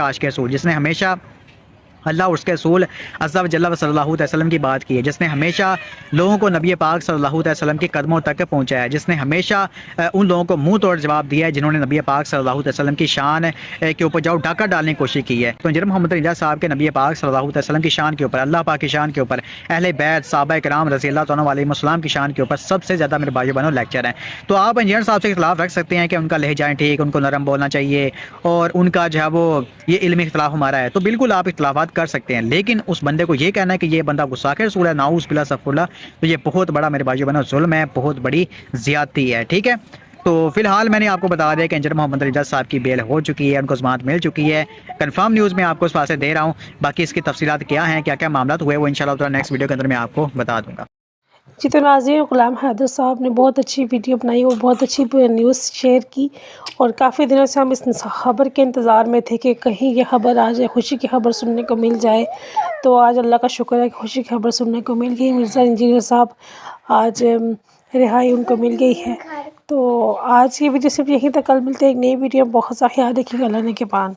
आशिक़ रसूल, जिसने हमेशा अल्लाह और उसके रसूल अज़्ज़ा व जल्ला सल्लल्लाहु अलैहि वसल्लम की बात की है, जिसने हमेशा लोगों को नबी पाक सल्लल्लाहु अलैहि वसल्लम के कदमों तक पहुँचाया, जिसने हमेशा उन लोगों को मुँह तोड़ जवाब दिया है जिन्होंने नबी पाक सल्लल्लाहु अलैहि वसल्लम की शान के ऊपर जाओ डाका डालने की कोशिश की है। तो इंजीनियर मोहम्मद रिज़ा साहब के नबी पाक सल्लल्लाहु अलैहि वसल्लम की शान के ऊपर, अल्लाह पाक की शान के ऊपर, अहले बैत सहाबा किराम रज़ियल्लाहु तआला अलैहिम की शान के ऊपर सबसे ज़्यादा मेरे भाइयों बहनों लेक्चर हैं। तो आप इंजीनियर साहब से इख्तिलाफ़ रख सकते हैं कि उनका लहजा ठीक, उनको नरम बोलना चाहिए और उनका जो है वो ये इल्मी इख्तिलाफ़ हमारा है, तो बिल्कुल आप इख्तिलाफ़ात कर सकते हैं, लेकिन उस बंदे को ये कहना है कि ये बंदा गुस्ताख़ रसूल है, नाऊज़ बिल्लाह सफ़ुल्लाह, तो ये बहुत बड़ा मेरे भाइयों बहनों ज़ुल्म है, बहुत बड़ी ज़्यादती है। ठीक है, तो फिलहाल मैंने आपको बता दिया कि इंजीनियर मोहम्मद रिज़ा साहब की बेल हो चुकी है, उनको ज़मानत मिल चुकी है। कन्फर्म न्यूज़ मैं आपको इस पास से दे रहा हूँ, बाकी इसकी तफ़सीलात क्या हैं, क्या क्या मामला हुए, वो इंशाअल्लाह ताला नेक्स्ट वीडियो के अंदर मैं आपको बता दूँगा। जी, तो नाज़रीन, ग़ुलाम हैदर साहब ने बहुत अच्छी वीडियो बनाई और बहुत अच्छी न्यूज़ शेयर की और काफ़ी दिनों से हम इस ख़बर के इंतज़ार में थे कि कहीं ये ख़बर आ जाए, खुशी की ख़बर सुनने को मिल जाए। तो आज अल्लाह का शुक्र है कि खुशी की ख़बर सुनने को मिल गई। मिर्ज़ा इंजीनियर साहब आज रिहाई उनको मिल गई है। तो आज की वीडियो सिर्फ यहीं तक, कल मिलते हैं एक नई वीडियो। बहुत सा ख्याल रखिएगा। अल्लाह ने के पान।